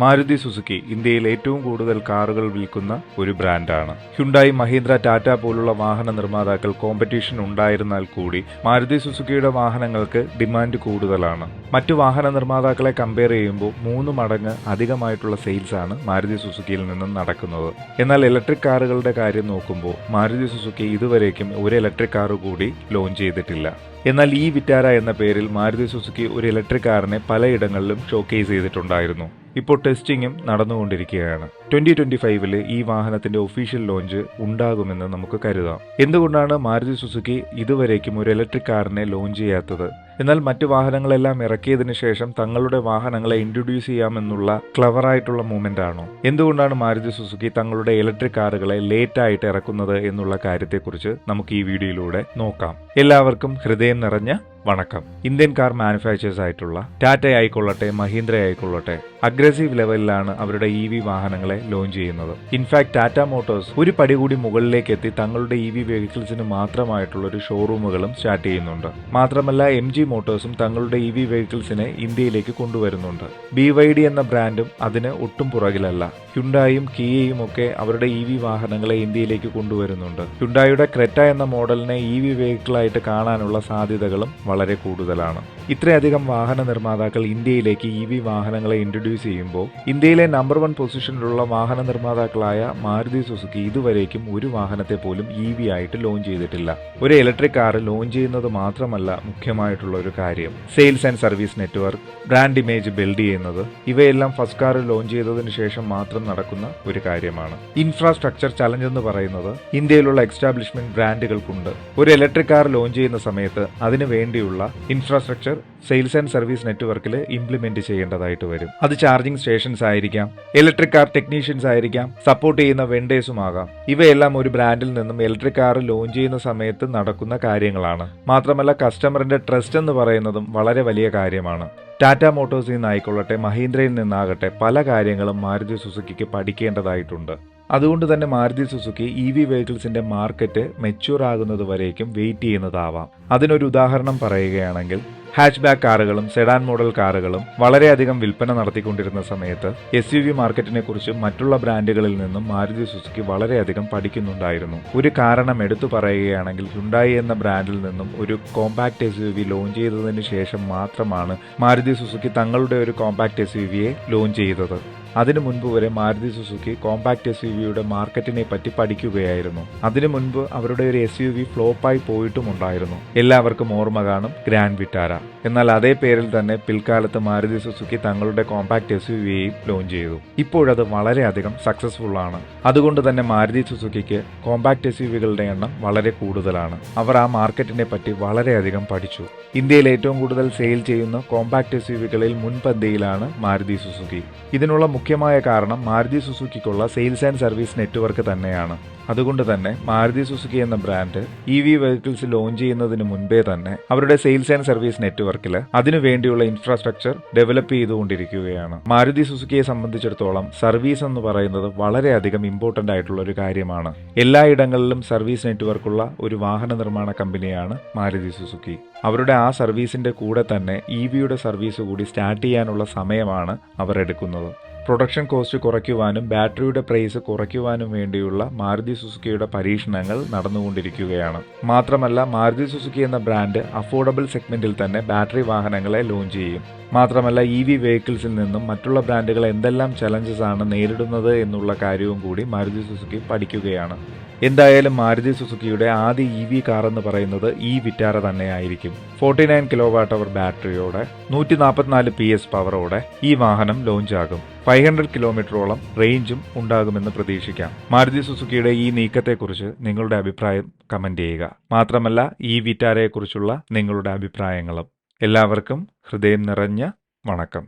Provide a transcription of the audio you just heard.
Maruti Suzuki ഇന്ത്യയിൽ ഏറ്റവും കൂടുതൽ കാറുകൾ വിൽക്കുന്ന ഒരു ബ്രാൻഡാണ്. ഹ്യുണ്ടായി, മഹീന്ദ്ര, ടാറ്റ പോലുള്ള വാഹന നിർമ്മാതാക്കൾ കോമ്പറ്റീഷൻ ഉണ്ടായിരുന്നാൽ കൂടി മാരുതി സുസുക്കിയുടെ വാഹനങ്ങൾക്ക് ഡിമാൻഡ് കൂടുതലാണ്. മറ്റു വാഹന നിർമ്മാതാക്കളെ കമ്പയർ ചെയ്യുമ്പോൾ 3 മടങ്ങ് അധികമായിട്ടുള്ള സെയിൽസ് ആണ് മാരുതി സുസുക്കിയിൽ നിന്നും നടക്കുന്നത്. എന്നാൽ ഇലക്ട്രിക് കാറുകളുടെ കാര്യം നോക്കുമ്പോൾ മാരുതി സുസുക്കി ഇതുവരേക്കും ഒരു ഇലക്ട്രിക് കാർ കൂടി ലോഞ്ച് ചെയ്തിട്ടില്ല. എന്നാൽ ഈ വിറ്റാര എന്ന പേരിൽ മാരുതി സുസുക്കി ഒരു ഇലക്ട്രിക് കാറിനെ പലയിടങ്ങളിലും ഷോക്കേസ് ചെയ്തിട്ടുണ്ടായിരുന്നു. ഇപ്പോൾ ടെസ്റ്റിംഗും നടന്നുകൊണ്ടിരിക്കുകയാണ്. 2025 ഈ വാഹനത്തിന്റെ ഒഫീഷ്യൽ ലോഞ്ച് ഉണ്ടാകുമെന്ന് നമുക്ക് കരുതാം. എന്തുകൊണ്ടാണ് മാരുതി സുസുക്കി ഇതുവരേക്കും ഒരു ഇലക്ട്രിക് കാറിനെ ലോഞ്ച് ചെയ്യാത്തത്? എന്നാൽ മറ്റു വാഹനങ്ങളെല്ലാം ഇറക്കിയതിനു ശേഷം തങ്ങളുടെ വാഹനങ്ങളെ ഇൻട്രൊഡ്യൂസ് ചെയ്യാമെന്നുള്ള ക്ലവറായിട്ടുള്ള മൂവ്മെന്റ് ആണോ? എന്തുകൊണ്ടാണ് മാരുതി സുസുക്കി തങ്ങളുടെ ഇലക്ട്രിക് കാറുകളെ ലേറ്റ് ആയിട്ട് ഇറക്കുന്നത് എന്നുള്ള കാര്യത്തെക്കുറിച്ച് നമുക്ക് ഈ വീഡിയോയിലൂടെ നോക്കാം. എല്ലാവർക്കും ഹൃദയം നിറഞ്ഞ വണക്കം. ഇന്ത്യൻ കാർ മാനുഫാക്ചേഴ്സ് ആയിട്ടുള്ള ടാറ്റ ആയിക്കൊള്ളട്ടെ, മഹീന്ദ്ര ആയിക്കൊള്ളട്ടെ, അഗ്രസീവ് ലെവലിലാണ് അവരുടെ EV വാഹനങ്ങളെ ലോഞ്ച് ചെയ്യുന്നത്. ഇൻഫാക്ട് ടാറ്റ മോട്ടോഴ്സ് ഒരു പടി കൂടി മുകളിലേക്ക് എത്തി തങ്ങളുടെ EV വെഹിക്കിൾസിന് മാത്രമായിട്ടുള്ള ഒരു ഷോറൂമുകളും സ്റ്റാർട്ട് ചെയ്യുന്നുണ്ട്. മാത്രമല്ല MG മോട്ടോഴ്സും തങ്ങളുടെ EV വെഹിക്കിൾസിനെ ഇന്ത്യയിലേക്ക് കൊണ്ടുവരുന്നുണ്ട്. BYD എന്ന ബ്രാൻഡും അതിന് ഒട്ടും പുറകിലല്ല. ഹ്യുണ്ടായും കിയയും ഒക്കെ അവരുടെ EV വാഹനങ്ങളെ ഇന്ത്യയിലേക്ക് കൊണ്ടുവരുന്നുണ്ട്. ഹ്യുണ്ടായുടെ ക്രെറ്റ എന്ന മോഡലിനെ EV വെഹിക്കിളായിട്ട് കാണാനുള്ള സാധ്യതകളും വളരെ കൂടുതലാണ്. ഇത്രയധികം വാഹന നിർമ്മാതാക്കൾ ഇന്ത്യയിലേക്ക് EV വാഹനങ്ങളെ ഇൻട്രൊഡ്യൂസ് ചെയ്യുമ്പോൾ ഇന്ത്യയിലെ നമ്പർ 1 പൊസിഷനിലുള്ള വാഹന നിർമ്മാതാക്കളായ മാരുതി സുസുക്കി ഇതുവരേക്കും ഒരു വാഹനത്തെ പോലും EV ആയിട്ട് ലോഞ്ച് ചെയ്തിട്ടില്ല. ഒരു ഇലക്ട്രിക് കാർ ലോഞ്ച് ചെയ്യുന്നത് മാത്രമല്ല മുഖ്യമായിട്ടുള്ള ഒരു കാര്യം, sales and service network, brand image build ചെയ്യുന്നത്, ഇവയെല്ലാം ഫസ്റ്റ് കാർ ലോഞ്ച് ചെയ്തതിനു ശേഷം മാത്രം നടക്കുന്ന ഒരു കാര്യമാണ്. ഇൻഫ്രാസ്ട്രക്ചർ ചലഞ്ച് എന്ന് പറയുന്നത് ഇന്ത്യയിലുള്ള എക്സ്റ്റാബ്ലിഷ്മെന്റ് ബ്രാൻഡുകൾക്കുണ്ട്. ഒരു ഇലക്ട്രിക് കാർ ലോഞ്ച് ചെയ്യുന്ന സമയത്ത് അതിനു വേണ്ടിയുള്ള ഇൻഫ്രാസ്ട്രക്ചർ സെയിൽസ് ആൻഡ് സർവീസ് നെറ്റ്വർക്കിൽ ഇംപ്ലിമെന്റ് ചെയ്യേണ്ടതായിട്ട് വരും. അത് ചാർജിംഗ് സ്റ്റേഷൻസ് ആയിരിക്കാം, ഇലക്ട്രിക് കാർ ടെക്നീഷ്യൻസ് ആയിരിക്കാം, സപ്പോർട്ട് ചെയ്യുന്ന വെൻഡേഴ്സും ആകാം. ഇവയെല്ലാം ഒരു ബ്രാൻഡിൽ നിന്നും ഇലക്ട്രിക് കാർ ലോഞ്ച് ചെയ്യുന്ന സമയത്ത് നടക്കുന്ന കാര്യങ്ങളാണ്. മാത്രമല്ല കസ്റ്റമറിന്റെ ട്രസ്റ്റ് എന്ന് പറയുന്നതും വളരെ വലിയ കാര്യമാണ്. ടാറ്റ മോട്ടോഴ്സിൽ നിന്നായിക്കൊള്ളട്ടെ, മഹീന്ദ്രയിൽ നിന്നാകട്ടെ, പല കാര്യങ്ങളും മാരുതി സുസുക്കിക്ക് പഠിക്കേണ്ടതായിട്ടുണ്ട്. അതുകൊണ്ട് തന്നെ മാരുതി സുസുക്കി EV വെഹിക്കിൾസിന്റെ മാർക്കറ്റ് മെച്യൂർ ആകുന്നത് വരേക്കും വെയിറ്റ് ചെയ്യുന്നതാവാം. അതിനൊരു ഉദാഹരണം പറയുകയാണെങ്കിൽ, ഹാച്ച് ബാക്ക് കാറുകളും സെഡാൻ മോഡൽ കാറുകളും വളരെയധികം വിൽപ്പന നടത്തിക്കൊണ്ടിരുന്ന സമയത്ത് SUV മാർക്കറ്റിനെ കുറിച്ച് മറ്റുള്ള ബ്രാൻഡുകളിൽ നിന്നും മാരുതി സുസുക്കി വളരെയധികം പഠിക്കുന്നുണ്ടായിരുന്നു. ഒരു കാരണം എടുത്തു പറയുകയാണെങ്കിൽ, ഹ്യുണ്ടായി എന്ന ബ്രാൻഡിൽ നിന്നും ഒരു കോമ്പാക്ട് SUV ലോഞ്ച് ചെയ്തതിന് ശേഷം മാത്രമാണ് മാരുതി സുസുക്കി തങ്ങളുടെ ഒരു കോമ്പാക്ട് SUVയെ ലോഞ്ച് ചെയ്തത്. അതിനു മുൻപ് വരെ മാരുതി സുസുക്കി കോമ്പാക്ട് SUVയുടെ മാർക്കറ്റിനെ പറ്റി പഠിക്കുകയായിരുന്നു. അതിനു മുൻപ് അവരുടെ ഒരു SUV ഫ്ലോപ്പായി പോയിട്ടുമുണ്ടായിരുന്നു. എല്ലാവർക്കും ഓർമ്മ കാണും, ഗ്രാൻഡ് വിറ്റാര. എന്നാൽ അതേ പേരിൽ തന്നെ പിൽക്കാലത്ത് മാരുതി സുസുക്കി തങ്ങളുടെ കോമ്പാക്ട് SUVയെയും ലോഞ്ച് ചെയ്തു. ഇപ്പോഴത് വളരെയധികം സക്സസ്ഫുൾ ആണ്. അതുകൊണ്ട് തന്നെ മാരുതി സുസുക്കിക്ക് കോമ്പാക്ട് SUVകളുടെ എണ്ണം വളരെ കൂടുതലാണ്. അവർ ആ മാർക്കറ്റിനെ പറ്റി വളരെയധികം പഠിച്ചു. ഇന്ത്യയിൽ ഏറ്റവും കൂടുതൽ സെയിൽ ചെയ്യുന്ന കോമ്പാക്ട് SUVകളിൽ മുൻപന്തിയിലാണ് മാരുതി സുസുക്കി. ഇതിനുള്ള മുഖ്യമായ കാരണം മാരുതി സുസുക്കിക്കുള്ള സെയിൽസ് ആൻഡ് സർവീസ് നെറ്റ്വർക്ക് തന്നെയാണ്. അതുകൊണ്ട് തന്നെ മാരുതി സുസുക്കി എന്ന ബ്രാൻഡ് EV വെഹിക്കിൾസ് ലോഞ്ച് ചെയ്യുന്നതിന് മുൻപേ തന്നെ അവരുടെ സെയിൽസ് ആൻഡ് സർവീസ് നെറ്റ്വർക്കിൽ അതിനുവേണ്ടിയുള്ള ഇൻഫ്രാസ്ട്രക്ചർ ഡെവലപ്പ് ചെയ്തുകൊണ്ടിരിക്കുകയാണ്. മാരുതി സുസുക്കിയെ സംബന്ധിച്ചിടത്തോളം സർവീസ് എന്ന് പറയുന്നത് വളരെയധികം ഇമ്പോർട്ടന്റ് ആയിട്ടുള്ള ഒരു കാര്യമാണ്. എല്ലായിടങ്ങളിലും സർവീസ് നെറ്റ്വർക്കുള്ള ഒരു വാഹന നിർമ്മാണ കമ്പനിയാണ് മാരുതി സുസുക്കി. അവരുടെ ആ സർവീസിന്റെ കൂടെ തന്നെ EVയുടെ സർവീസ് കൂടി സ്റ്റാർട്ട് ചെയ്യാനുള്ള സമയമാണ് അവർ എടുക്കുന്നത്. പ്രൊഡക്ഷൻ കോസ്റ്റ് കുറയ്ക്കുവാനും ബാറ്ററിയുടെ പ്രൈസ് കുറയ്ക്കുവാനും വേണ്ടിയുള്ള മാരുതി സുസുക്കിയുടെ പരീക്ഷണങ്ങൾ നടന്നുകൊണ്ടിരിക്കുകയാണ്. മാത്രമല്ല മാരുതി സുസുക്കി എന്ന ബ്രാൻഡ് അഫോർഡബിൾ സെഗ്മെന്റിൽ തന്നെ ബാറ്ററി വാഹനങ്ങളെ ലോഞ്ച് ചെയ്യും. മാത്രമല്ല EV വെഹിക്കിൾസിൽ നിന്നും മറ്റുള്ള ബ്രാൻഡുകൾ എന്തെല്ലാം ചലഞ്ചസ് ആണ് നേരിടുന്നത് എന്നുള്ള കാര്യവും കൂടി മാരുതി സുസുക്കി പഠിക്കുകയാണ്. എന്തായാലും മാരുതി സുസുക്കിയുടെ ആദ്യ EV കാർ എന്ന് പറയുന്നത് ഈ വിറ്റാര തന്നെയായിരിക്കും. 49 kWh ബാറ്ററിയോടെ 144 PS പവറോടെ ഈ വാഹനം ലോഞ്ച് ആകും. 500 കിലോമീറ്ററോളം റേഞ്ചും ഉണ്ടാകുമെന്ന് പ്രതീക്ഷിക്കാം. മാരുതി സുസുക്കിയുടെ ഈ നീക്കത്തെക്കുറിച്ച് നിങ്ങളുടെ അഭിപ്രായം കമന്റ് ചെയ്യുക. മാത്രമല്ല ഈ വിറ്റാരയെക്കുറിച്ചുള്ള നിങ്ങളുടെ അഭിപ്രായങ്ങളും. എല്ലാവർക്കും ഹൃദയം നിറഞ്ഞ വണക്കം.